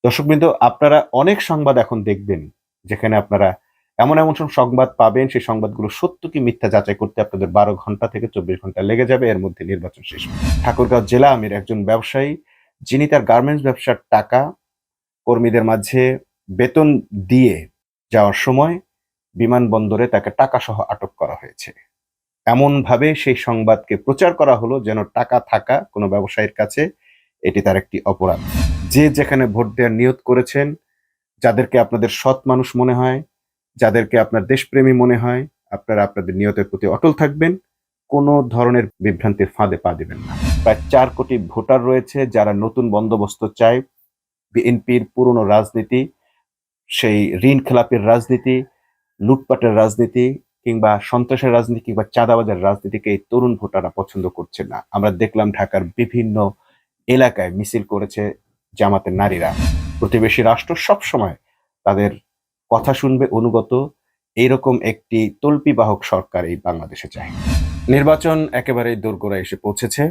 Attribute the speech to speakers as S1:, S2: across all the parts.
S1: দর্শকবৃন্দ, আপনারা অনেক সংবাদ এখন দেখবেন, যেখানে আপনারা এমন সব সংবাদ পাবেন, সেই সংবাদগুলো সত্য কি মিথ্যা যাচাই করতে আপনাদের ১২ ঘন্টা থেকে ২৪ ঘন্টা লেগে যাবে। এর মধ্যে নির্বাচন শেষ। ঠাকুরগাঁও জেলা আমির একজন ব্যবসায়ী, যিনি তার গার্মেন্টস ব্যবসার টাকা কর্মীদের মাঝে বেতন দিয়ে যাওয়ার সময় বিমানবন্দরে তাকে টাকাসহ আটক করা হয়েছে। এমনভাবে সেই সংবাদকে প্রচার করা হলো যেন টাকা থাকা কোনো ব্যবসায়ীর কাছে এটি তার একটি অপরাধ। যে যেখানে ভোট দেওয়ার নিয়ত করেছেন, যাদেরকে আপনাদের সৎ মানুষ মনে হয়, যাদেরকে আপনার দেশপ্রেমী মনে হয়, আপনারা আপনাদের নিয়তের প্রতি অটল থাকবেন। কোনো ধরনের বিভ্রান্তির ফাঁদে পা দিবেন না। প্রায় ৪ কোটি ভোটার রয়েছে যারা নতুন বন্দোবস্ত চায়। বিএনপির পুরনো রাজনীতি, সেই ঋণ খেলাপির রাজনীতি, লুটপাটের রাজনীতি কিংবা সন্ত্রাসের রাজনীতি কিংবা চাঁদাবাজের রাজনীতিকে এই তরুণ ভোটাররা পছন্দ করছে না। আমরা দেখলাম ঢাকার বিভিন্ন এলাকায় মিছিল করেছে জামাতের নারীরা। প্রতিবেশী রাষ্ট্র সবসময় তাদের কথা শুনবে অনুগত, এইরকম একটি তল্পিবাহক সরকার এই বাংলাদেশে চায়। নির্বাচন একেবারেই দোরগোড়ায় এসে পৌঁছেছে।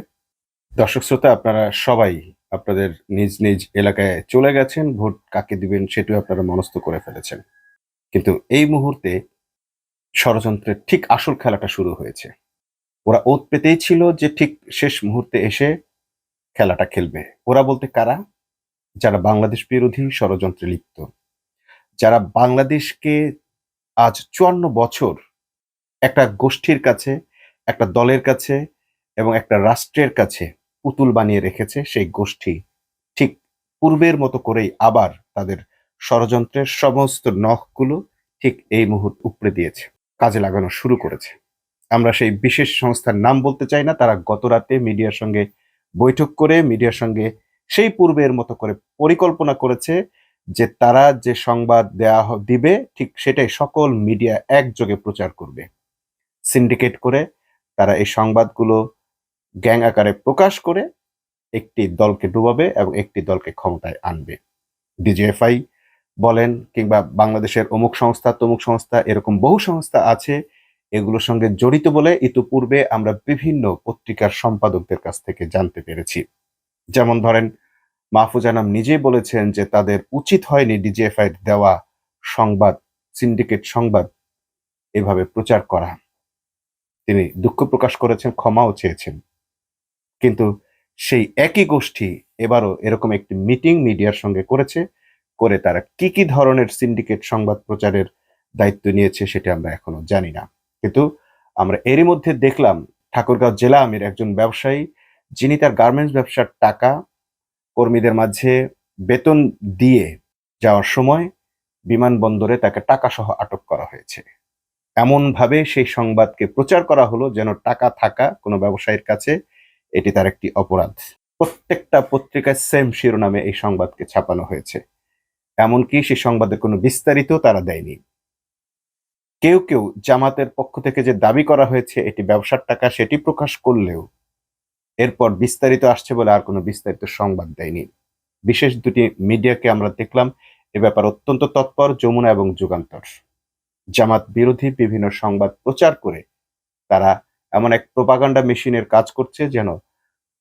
S1: দর্শক শ্রোতা, আপনারা সবাই আপনাদের নিজ নিজ এলাকায় চলে গেছেন। ভোট কাকে দিবেন সেটিও আপনারা মনস্থ করে ফেলেছেন। কিন্তু এই মুহূর্তে ষড়যন্ত্রের ঠিক আসল খেলাটা শুরু হয়েছে। ওরা ওত পেতেই ছিল যে ঠিক শেষ মুহূর্তে এসে খেলাটা খেলবে। ওরা বলতে কারা? যারা বাংলাদেশ বিরোধী ষড়যন্ত্রে লিপ্ত, যারা বাংলাদেশকে আজ ৫৪ বছর একটা গোষ্ঠীর কাছে, একটা দলের কাছে এবং একটা রাষ্ট্রের কাছে পুতুল বানিয়ে রেখেছে, সেই গোষ্ঠী ঠিক পূর্বের মতো করেই আবার তাদের ষড়যন্ত্রের সমস্ত নখগুলো ঠিক এই মুহূর্তে উপড়ে দিয়েছে, কাজে লাগানো শুরু করেছে। আমরা সেই বিশেষ সংস্থার নাম বলতে চাই না। তারা গতরাতে মিডিয়ার সঙ্গে বৈঠক করে মিডিয়ার সঙ্গে সেই পূর্বের মতো করে পরিকল্পনা করেছে যে তারা যে সংবাদ দিবে ঠিক সেটাই সকল মিডিয়া একযোগে প্রচার করবে। সিন্ডিকেট করে তারা এই সংবাদগুলো গ্যাং আকারে প্রকাশ করে একটি দলকে ডুবাবে এবং একটি দলকে ক্ষমতায় আনবে। ডিজিএফআই বলেন কিংবা বাংলাদেশের অমুক সংস্থা তমুক সংস্থা, এরকম বহু সংস্থা আছে, এগুলোর সঙ্গে জড়িত বলে ইতিপূর্বে আমরা বিভিন্ন পত্রিকার সম্পাদকদের কাছ থেকে জানতে পেরেছি। যেমন ধরেন, মাহফুজা আনাম নিজেই বলেছেন যে তাদের উচিত হয়নি ডিজিএফআই দেওয়া সংবাদ, সিন্ডিকেট সংবাদ এভাবে প্রচার করা। তিনি দুঃখ প্রকাশ করেছেন, ক্ষমাও চেয়েছেন। কিন্তু সেই একই গোষ্ঠী এবারও এরকম একটি মিটিং মিডিয়ার সঙ্গে করেছে, করে তারা কি ধরনের সিন্ডিকেট সংবাদ প্রচারের দায়িত্ব নিয়েছে সেটা আমরা এখনো জানি না। কিন্তু আমরা এরই মধ্যে দেখলাম ঠাকুরগাঁও জেলা আমির একজন ব্যবসায়ী, যিনি তার গার্মেন্টস ব্যবসার টাকা কর্মীদের মাঝে বেতন দিয়ে যাওয়ার সময় বিমানবন্দরে তাকে টাকাসহ আটক করা হয়েছে। এমনভাবে সেই সংবাদকে প্রচার করা হলো যেন টাকা থাকা কোনো ব্যবসায়ীর কাছে এটি তার একটি অপরাধ। প্রত্যেকটা পত্রিকায় সেম শিরোনামে এই সংবাদকে ছাপানো হয়েছে। এমনকি সেই সংবাদের কোনো বিস্তারিত তারা দেয়নি। কেউ জামাতের পক্ষ থেকে যে দাবি করা হয়েছে এটি ব্যবসার টাকা সেটি প্রকাশ করলেও এরপর বিস্তারিত আসছে বলে আর কোনো বিস্তারিত সংবাদ দেয়নি। বিশেষ দুটি মিডিয়াকে আমরা দেখলাম এ ব্যাপারে অত্যন্ত তৎপর, যমুনা এবং যুগান্তর। জামাত বিরোধী বিভিন্ন সংবাদ প্রচার করে তারা এমন এক প্রোপাগান্ডা মেশিনের কাজ করছে যেন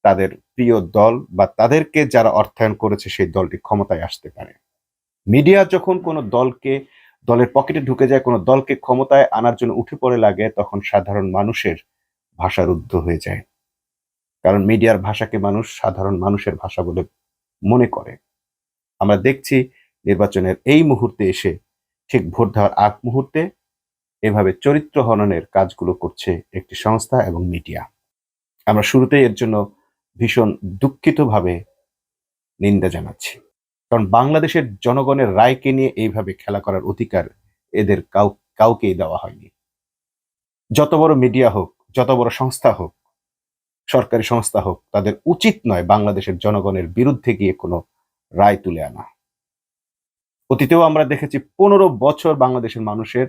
S1: তাদের প্রিয় দল বা তাদেরকে যারা অর্থায়ন করেছে সেই দলটি ক্ষমতায় আসতে পারে। মিডিয়া যখন কোনো দলকে, দলের পকেটে ঢুকে যায়, কোনো দলকে ক্ষমতায় আনার জন্য উঠে পড়ে লাগে, তখন সাধারণ মানুষের ভাষা রুদ্ধ হয়ে যায়। কারণ মিডিয়ার ভাষাকে মানুষ সাধারণ মানুষের ভাষা বলে মনে করে। আমরা দেখছি নির্বাচনের এই মুহূর্তে এসে ঠিক ভোট দেওয়ার আগ মুহূর্তে এভাবে চরিত্র হননের কাজগুলো করছে একটি সংস্থা এবং মিডিয়া। আমরা শুরুতেই এর জন্য ভীষণ দুঃখিতভাবে নিন্দা জানাচ্ছি। কারণ বাংলাদেশের জনগণের রায়কে নিয়ে এইভাবে খেলা করার অধিকার এদের কাউকেই দেওয়া হয়নি। যত বড় মিডিয়া হোক, যত বড় সংস্থা হোক, সরকারি সংস্থা হোক, তাদের উচিত নয় বাংলাদেশের জনগণের বিরুদ্ধে গিয়ে কোনো রায় তুলে আনা। অতীতেও আমরা দেখেছি ১৫ বছর বাংলাদেশের মানুষের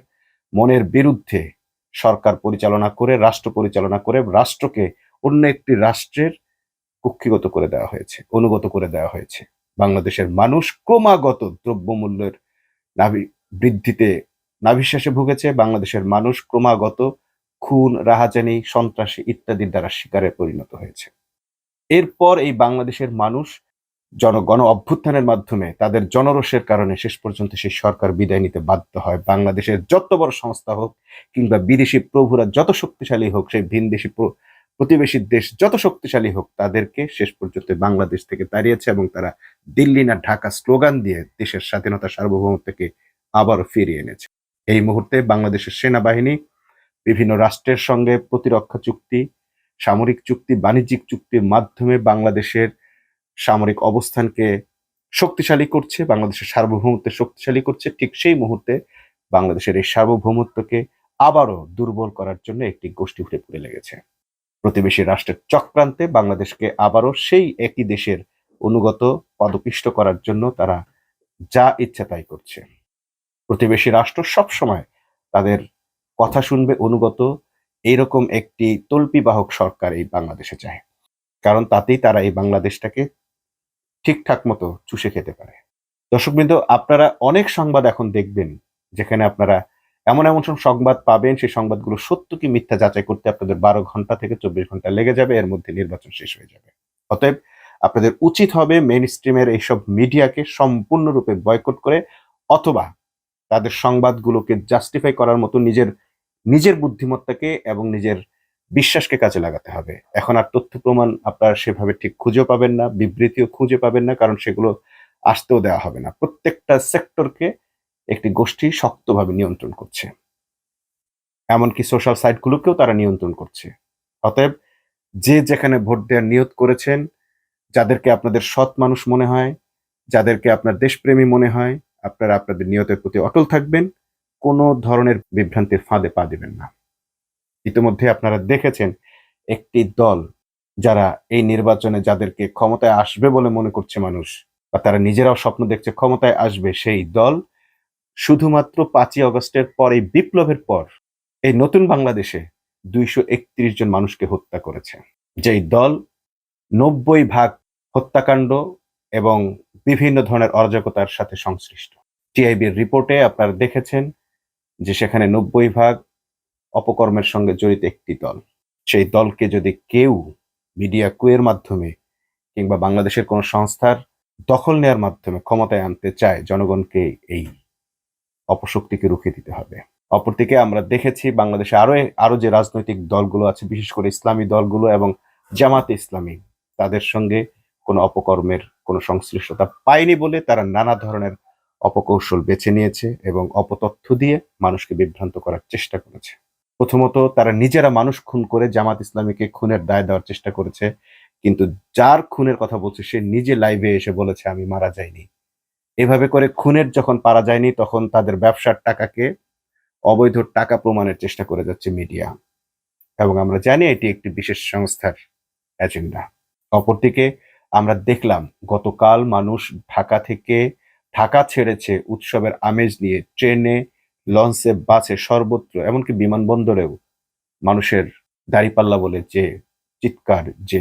S1: মনের বিরুদ্ধে সরকার পরিচালনা করে, রাষ্ট্র পরিচালনা করে রাষ্ট্রকে অন্য একটি রাষ্ট্রের কুক্ষিগত করে দেওয়া হয়েছে, অনুগত করে দেওয়া হয়েছে। বাংলাদেশের মানুষ ক্রমাগত দ্রব্যমূল্যের বৃদ্ধিতে নাভিশ্বাসে ভুগেছে। বাংলাদেশের মানুষ ক্রমাগত খুন, রাহাজানি, সন্ত্রাসী ইত্যাদির দ্বারা শিকারে পরিণত হয়েছে। এরপর এই বাংলাদেশের মানুষ গণ অভ্যুত্থানের মাধ্যমে তাদের জনরোষের কারণে শেষ পর্যন্ত সেই সরকার বিদায় নিতে বাধ্য হয়। বাংলাদেশের যত বড় সংস্থা হোক কিংবা বিদেশি প্রভুরা যত শক্তিশালী হোক, সেই ভিনদেশি প্রতিবেশী দেশ যত শক্তিশালী হোক, তাদেরকে শেষ পর্যন্ত বাংলাদেশ থেকে তাড়িয়েছে এবং তারা দিল্লি না ঢাকা স্লোগান দিয়ে দেশের স্বাধীনতা সার্বভৌমত্বকে আবারও ফিরিয়ে এনেছে। এই মুহূর্তে বাংলাদেশের সেনাবাহিনী বিভিন্ন রাষ্ট্রের সঙ্গে প্রতিরক্ষা চুক্তি, সামরিক চুক্তি, বাণিজ্যিক চুক্তির মাধ্যমে বাংলাদেশের সামরিক অবস্থানকে শক্তিশালী করছে, বাংলাদেশের সার্বভৌমত্ব শক্তিশালী করছে। ঠিক সেই মুহূর্তে বাংলাদেশের এই সার্বভৌমত্বকে আবারও দুর্বল করার জন্য একটি গোষ্ঠী উঠে পড়ে লেগেছে। প্রতিবেশী রাষ্ট্রের চক্রান্তে বাংলাদেশকে আবারও সেই একই দেশের অনুগত পদপিষ্ট করার জন্য তারা যা ইচ্ছা তাই করছে। প্রতিবেশী রাষ্ট্র সবসময় তাদের কথা শুনবে, অনুগত এইরকম একটি তল্পিবাহক সরকার এই বাংলাদেশে চায়, কারণ তাতেই তারা এই বাংলাদেশটাকে ঠিকঠাক মতো চুষে খেতে পারে। দর্শকবৃন্দ, আপনারা অনেক সংবাদ এখন দেখবেন যেখানে আপনারা এমন এমন সংবাদ পাবেন, সেই সংবাদগুলো সত্য কি মিথ্যা যাচাই করতে আপনাদের 12 ঘন্টা থেকে 24 ঘন্টা লেগে যাবে, এর মধ্যে নির্বাচন শেষ হয়ে যাবে। অতএব আপনাদের উচিত হবে মেইন স্ট্রিমের এইসব মিডিয়াকে সম্পূর্ণরূপে বয়কট করে অথবা তাদের সংবাদগুলোকে জাস্টিফাই করার মতো নিজের বুদ্ধিমত্তাকে এবং নিজের বিশ্বাসকে কাজে লাগাতে হবে। এখন আর তথ্য প্রমাণ আপনারা সেভাবে ঠিক খুঁজেও পাবেন না, বিবৃতিও খুঁজে পাবেন না, কারণ সেগুলো আসতেও দেওয়া হবে না। প্রত্যেকটা সেক্টরকে একটি গোষ্ঠী শক্তভাবে নিয়ন্ত্রণ করছে, এমনকি সোশ্যাল সাইটগুলোকেও তারা নিয়ন্ত্রণ করছে। অতএব যে যেখানে ভোট দেওয়ার নিয়ত করেছেন, যাদেরকে আপনাদের সৎ মানুষ মনে হয়, যাদেরকে আপনার দেশপ্রেমী মনে হয়, আপনারা আপনাদের নিয়তের প্রতি অটল থাকবেন, কোনো ধরনের বিভ্রান্তির ফাঁদে পা দিবেন না। ইতিমধ্যে আপনারা দেখেছেন একটি দল, যারা এই নির্বাচনে যাদেরকে ক্ষমতায় আসবে বলে মনে করছে মানুষ, বা তারা নিজেরাও স্বপ্ন দেখছে ক্ষমতায় আসবে, সেই দল শুধুমাত্র 5ই অগস্টের পর, এই বিপ্লবের পর, এই নতুন বাংলাদেশে 231 জন মানুষকে হত্যা করেছে। যেই দল 90% হত্যাকাণ্ড এবং বিভিন্ন ধরনের অরাজকতার সাথে সংশ্লিষ্ট। টিআইবির রিপোর্টে আপনারা দেখেছেন যে সেখানে 90% অপকর্মের সঙ্গে জড়িত একটি দল। সেই দলকে যদি কেউ মিডিয়া কুয়ের মাধ্যমে কিংবা বাংলাদেশের কোনো সংস্থার দখল নেওয়ার মাধ্যমে ক্ষমতায় আনতে চায়, জনগণকে এই অপশক্তিকে রুখে দিতে হবে। অপরদিকে আমরা দেখেছি বাংলাদেশে আরো যে রাজনৈতিক দলগুলো আছে, বিশেষ করে ইসলামী দলগুলো এবং জামাতে ইসলামী, তাদের সঙ্গে কোনো অপকর্মের কোনো সংশ্লিষ্টতা পায়নি বলে তারা নানা ধরনের অপকৌশল বেছে নিয়েছে এবং অপতথ্য দিয়ে মানুষকে বিভ্রান্ত করার চেষ্টা করেছে। প্রথমত, তারা নিজেরা মানুষ খুন করে জামাত ইসলামীকে খুনের দায় দেওয়ার চেষ্টা করেছে, কিন্তু যার খুনের কথা বলছে সে নিজে লাইভে এসে বলেছে আমি মারা যাইনি। এভাবে করে খুনের যখন পারা যায়নি, তখন তাদের ব্যবসার টাকাকে অবৈধ টাকা প্রমাণের চেষ্টা করে যাচ্ছে মিডিয়া, এবং আমরা জানি এটি একটি বিশেষ সংস্থার এজেন্ডা। অপরদিকে আমরা দেখলাম গতকাল মানুষ ঢাকা ছেড়েছে উৎসবের আমেজ নিয়ে, ট্রেনে, লঞ্চে, বাসে, সর্বত্র, এমনকি বিমানবন্দরেও মানুষের দাঁড়িপাল্লা বলে যে চিৎকার, যে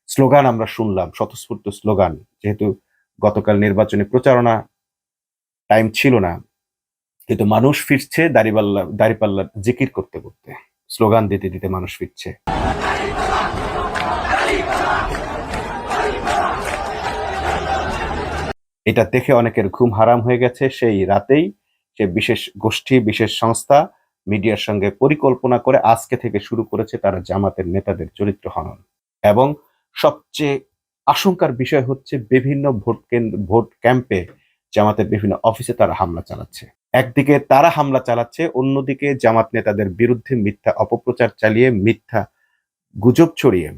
S1: স্লোগান আমরা শুনলাম, স্বতঃস্ফূর্ত স্লোগান। যেহেতু গতকাল নির্বাচনী প্রচারণা টাইম ছিল না, কিন্তু মানুষ ফিরছে দাঁড়িপাল্লা জিকির করতে করতে, স্লোগান দিতে দিতে মানুষ ফিরছে। এটা দেখে অনেকের ঘুম হারাম হয়ে গেছে। সেই রাতেই সে বিশেষ গোষ্ঠী, বিশেষ সংস্থা মিডিয়ার সঙ্গে পরিকল্পনা করে আজকে থেকে শুরু করেছে তারা জামাতের নেতাদের চরিত্র হনন। এবং সবচেয়ে আশঙ্কার বিষয় হচ্ছে বিভিন্ন ভোট ক্যাম্পে জামাতের বিভিন্ন অফিসে তারা হামলা চালাচ্ছে। একদিকে তারা হামলা চালাচ্ছে, অন্যদিকে জামাত নেতাদের বিরুদ্ধে মিথ্যা অপপ্রচার চালিয়ে, মিথ্যা গুজব ছড়িয়ে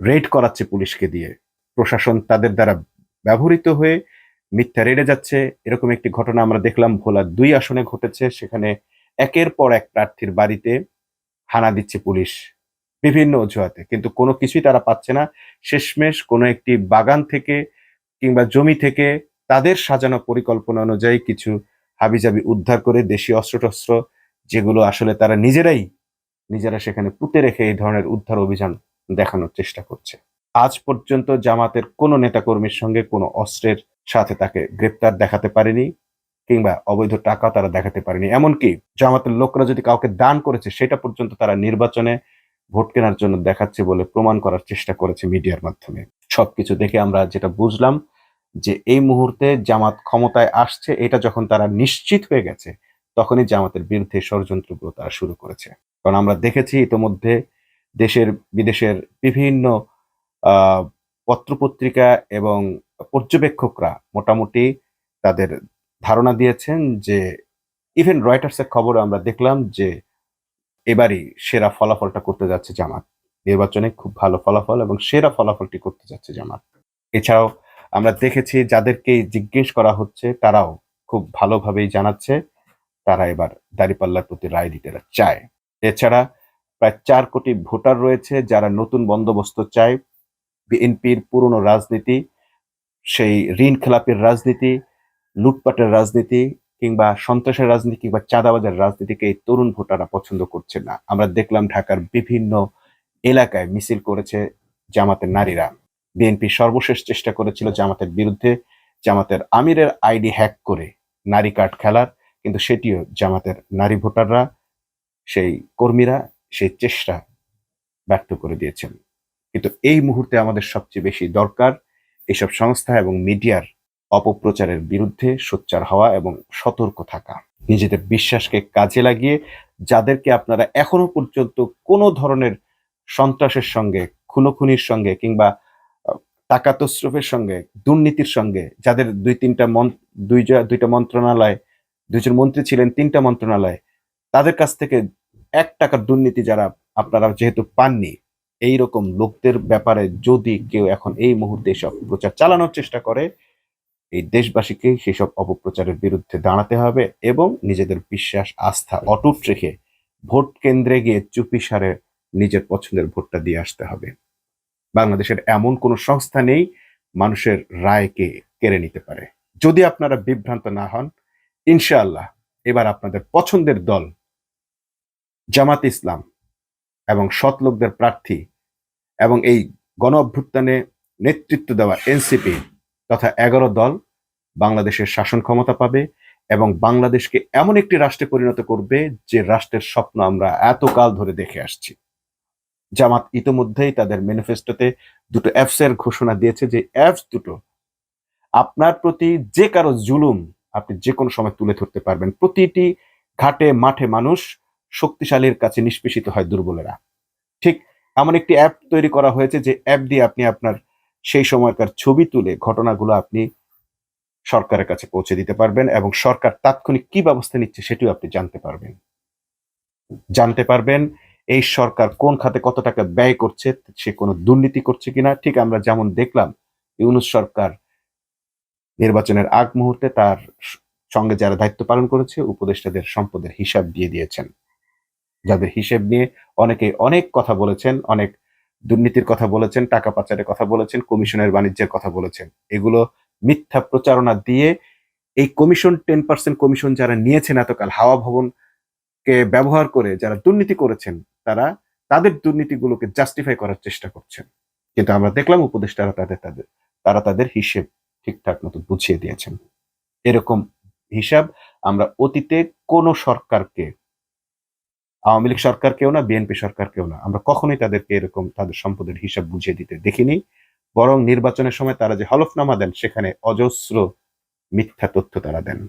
S1: রেড করাচ্ছে পুলিশকে দিয়ে। প্রশাসন তাদের দ্বারা ব্যবহৃত হয়ে মিথ্যা রেডে যাচ্ছে। এরকম একটি ঘটনা আমরা দেখলাম ভোলা 2 আসনে ঘটেছে। সেখানে একের পর এক প্রার্থীর বাড়িতে হানা দিচ্ছে পুলিশ বিভিন্ন অজুহাতে, কিন্তু কোনো কিছুই তারা পাচ্ছে না। শেষমেশ কোনো একটি বাগান থেকে কিংবা জমি থেকে তাদের সাজানো পরিকল্পনা অনুযায়ী কিছু হাবিজাবি উদ্ধার করে দেশীয় অস্ত্রশস্ত্র, যেগুলো আসলে তারা নিজেরা সেখানে পুঁতে রেখে এই ধরনের উদ্ধার অভিযান দেখানোর চেষ্টা করছে। আজ পর্যন্ত জামাতের কোনো নেতাকর্মীর সঙ্গে কোনো অস্ত্রের সাথে তাকে গ্রেপ্তার দেখাতে পারেনি, কিংবা অবৈধ টাকা তারা দেখাতে পারেনি। এমনকি জামাতের লোকরা যদি কাউকে দান করেছে, সেটা পর্যন্ত তারা নির্বাচনে ভোট কেনার জন্য দেখাচ্ছে বলে প্রমাণ করার চেষ্টা করেছে মিডিয়ার মাধ্যমে। সবকিছু দেখে আমরা যেটা বুঝলাম যে এই মুহূর্তে জামাত ক্ষমতায় আসছে, এটা যখন তারা নিশ্চিত হয়ে গেছে, তখনই জামাতের বিরুদ্ধে ষড়যন্ত্রগুলো তারা শুরু করেছে। কারণ আমরা দেখেছি ইতোমধ্যে দেশের বিদেশের বিভিন্ন আহ, পত্রপত্রিকা এবং পর্যবেক্ষকরা মোটামুটি তাদের ধারণা দিয়েছেন যে ইভেন রয়টার্সের খবরে আমরা দেখলাম যে এবারই সেরা ফলাফলটা করতে যাচ্ছে জামাত। নির্বাচনে খুব ভালো ফলাফল এবং সেরা ফলাফলটি করতে যাচ্ছে জামাত। এছাড়াও আমরা দেখেছি যাদেরকে জিজ্ঞেস করা হচ্ছে তারাও খুব ভালোভাবেই জানাচ্ছে তারা এবার দাঁড়িপাল্লার প্রতি রায় দিতে চায়। এছাড়া প্রায় 4 কোটি ভোটার রয়েছে যারা নতুন বন্দোবস্ত চায়। বিএনপির পুরনো রাজনীতি, সেই ঋণ খেলাপির রাজনীতি, লুটপাটের রাজনীতি কিংবা সন্ত্রাসের রাজনীতি কিংবা চাঁদাবাজের রাজনীতিকে এই তরুণ ভোটাররা পছন্দ করছে না। আমরা দেখলাম ঢাকার বিভিন্ন এলাকায় মিছিল করেছে জামাতের নারীরা। বিএনপি সর্বশেষ চেষ্টা করেছিল জামাতের বিরুদ্ধে, জামাতের আমিরের আইডি হ্যাক করে নারী কার্ড খেলার, কিন্তু সেটিও জামাতের নারী ভোটাররা, সেই কর্মীরা সেই চেষ্টা ব্যর্থ করে দিয়েছেন। কিন্তু এই মুহূর্তে আমাদের সবচেয়ে বেশি দরকার এসব সংস্থা এবং মিডিয়ার অপপ্রচারের বিরুদ্ধে সোচ্চার হওয়া এবং সতর্ক থাকা। নিজেদের বিশ্বাসকে কাজে লাগিয়ে যাদেরকে আপনারা এখনো পর্যন্ত কোনো ধরনের সন্ত্রাসের সঙ্গে, খুনোখুনির সঙ্গে কিংবা টাকা তসরুফের সঙ্গে, দুর্নীতির সঙ্গে, যাদের দুইটা মন্ত্রণালয়, দুইজন মন্ত্রী ছিলেন 3টা মন্ত্রণালয়, তাদের কাছ থেকে 1 টাকার দুর্নীতি যারা আপনারা যেহেতু পাননি, এইরকম লোকদের ব্যাপারে যদি কেউ এখন এই মুহূর্তে এসব প্রচার চালানোর চেষ্টা করে, এই দেশবাসীকে সেসব অপপ্রচারের বিরুদ্ধে দাঁড়াতে হবে এবং নিজেদের বিশ্বাস আস্থা অটুট রেখে ভোট কেন্দ্রে গিয়ে চুপিসারে নিজের পছন্দের ভোটটা দিয়ে আসতে হবে। বাংলাদেশের এমন কোনো সংস্থা নেই মানুষের রায়কে কেড়ে নিতে পারে। যদি আপনারা বিভ্রান্ত না হন, ইনশাআল্লাহ এবার আপনাদের পছন্দের দল জামাত ইসলাম এবং সৎ লোকদের প্রার্থী এবং এই গণ অভ্যুত্থানে নেতৃত্ব দেওয়া এনসিপি তথা 11 দল বাংলাদেশের শাসন ক্ষমতা পাবে এবং বাংলাদেশকে এমন একটি রাষ্ট্রে পরিণত করবে যে রাষ্ট্রের স্বপ্ন আমরা এতকাল ধরে দেখে আসছি। জামাত ইতোমধ্যেই তাদের ম্যানিফেস্টোতে 2টো অ্যাপস এর ঘোষণা দিয়েছে যে অ্যাপস দুটো আপনার প্রতি যে কারো জুলুম আপনি যে কোনো সময় তুলে ধরতে পারবেন। প্রতিটি ঘাটে মাঠে মানুষ শক্তিশালীর কাছে নিষ্পেষিত হয় দুর্বলেরা। ঠিক এমন একটি অ্যাপ তৈরি করা হয়েছে যে অ্যাপ দিয়ে আপনি আপনার সেই সময়কার ছবি তুলে ঘটনাগুলো আপনি সরকারের কাছে পৌঁছে দিতে পারবেন এবং সরকার তাৎক্ষণিক কি ব্যবস্থা নিচ্ছে সেটিও আপনি জানতে পারবেন এই সরকার কোন খাতে কত টাকা ব্যয় করছে, সে কোনো দুর্নীতি করছে কিনা। ঠিক আমরা যেমন দেখলাম ইউনূস সরকার নির্বাচনের আগ মুহূর্তে তার সঙ্গে যারা দায়িত্ব পালন করেছে উপদেষ্টাদের সম্পদের হিসাব দিয়ে দিয়েছেন, যাদের হিসেব নিয়ে অনেকে অনেক কথা বলেছেন, অনেক দুর্নীতির কথা বলেছেন, টাকা পাচারের কথা বলেছেন, কমিশনের বাণিজ্যের কথা বলেছেন। এগুলো মিথ্যা প্রচারণা দিয়ে এই কমিশন 10% কমিশন যারা নিয়েছেন এতকাল হাওয়া ভবনকে ব্যবহার করে যারা দুর্নীতি করেছেন তাদের দুর্নীতিগুলোকে জাস্টিফাই করার চেষ্টা করছেন। কিন্তু আমরা দেখলাম উপদেষ্টারা তাদের হিসেব ঠিকঠাক মতো বুঝিয়ে দিয়েছেন। এরকম হিসাব আমরা অতীতে কোন সরকারকে, আওয়ামী লীগ সরকারকেও না, বিএনপি সরকারকেও না, আমরা কখনোই তাদেরকে এরকম তাদের সম্পদের হিসাব বুঝিয়ে দিতে দেখিনি। বরং নির্বাচনের সময় তারা যে হলফনামা দেন সেখানে অজস্র মিথ্যা তথ্য তারা দেন।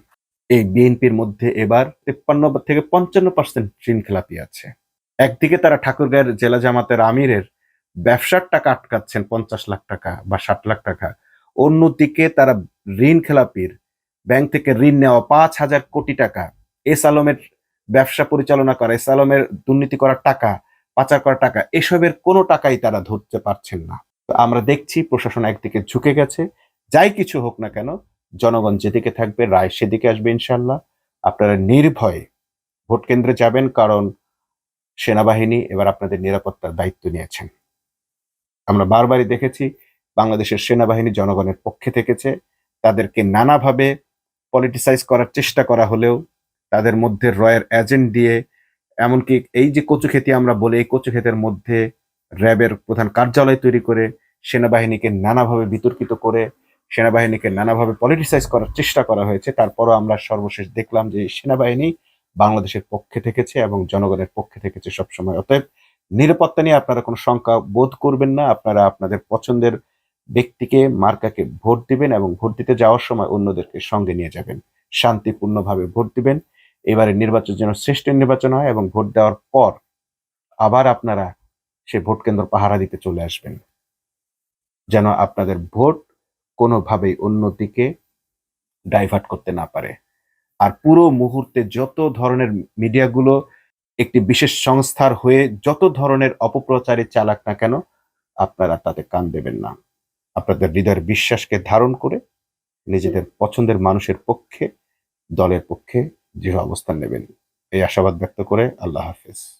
S1: এই বিএনপির মধ্যে এবার 53 থেকে 55% ঋণখেলাপি আছে। একদিকে তারা ঠাকুরগাঁয়ের জেলা জামাতের আমিরের ব্যবসার টাকা আটকাচ্ছেন 50 লাখ টাকা বা 60 লাখ টাকা, অন্যদিকে তারা ঋণ খেলাপির ব্যাংক থেকে ঋণ নেওয়া 5,000 কোটি টাকা, এস আলমের ব্যবসা পরিচালনা করা, এস আলমের দুর্নীতি করার টাকা, পাচার করার টাকা, এসবের কোনো টাকাই তারা ধরতে পারছেন না। তো আমরা দেখছি প্রশাসন একদিকে ঝুঁকে গেছে। যাই কিছু হোক না কেন, জনগণ যেদিকে থাকবে রায় সেদিকে আসবে ইনশাল্লাহ। আপনারা নির্ভয়ে ভোট কেন্দ্রে যাবেন, কারণ সেনাবাহিনী এবার আপনাদের নিরাপত্তার দায়িত্ব নিয়েছেন। আমরা বারবারই দেখেছি বাংলাদেশের সেনাবাহিনী জনগণের পক্ষে থেকেছে। তাদেরকে নানাভাবে পলিটিসাইজ করার চেষ্টা করা হলেও তাদের মধ্যে রয়ের এজেন্ট দিয়ে, এমনকি এই যে কচুক্ষেতি আমরা বলি, এই কচুক্ষেতের মধ্যে র্যাবের প্রধান কার্যালয় তৈরি করে সেনাবাহিনীকে নানাভাবে বিতর্কিত করে সেনাবাহিনীকে নানাভাবে পলিটিসাইজ করার চেষ্টা করা হয়েছে। তারপরও আমরা সর্বশেষ দেখলাম যে সেনাবাহিনী বাংলাদেশের পক্ষে থেকেছে এবং জনগণের পক্ষে থেকেছে সবসময়। অতএব নিরাপত্তা নিয়ে আপনারা কোনো শঙ্কা বোধ করবেন না। আপনারা আপনাদের পছন্দের ব্যক্তিকে, মার্কাকে ভোট দিবেন এবং ভোট দিতে যাওয়ার সময় অন্যদেরকে সঙ্গে নিয়ে যাবেন। শান্তিপূর্ণভাবে ভোট দিবেন। এবারের নির্বাচন যেন শ্রেষ্ঠ নির্বাচন হয় এবং ভোট দেওয়ার পর আবার আপনারা সে ভোট কেন্দ্র পাহারা দিতে চলে আসবেন। যেন আপনাদের ভোট কোনোভাবেই অন্যদিকে ডাইভার্ট করতে না পারে। আর পুরো মুহূর্তে যত ধরনের মিডিয়াগুলো একটি বিশেষ সংস্থার হয়ে যত ধরনের অপপ্রচারে চালাক না কেন, আপনারা তাতে কান দেবেন না। আপনাদের হৃদয়ের বিশ্বাসকে ধারণ করে নিজেদের পছন্দের মানুষের পক্ষে, দলের পক্ষে দৃঢ় অবস্থান নেবেন। এই আশাবাদ ব্যক্ত করে আল্লাহ হাফেজ।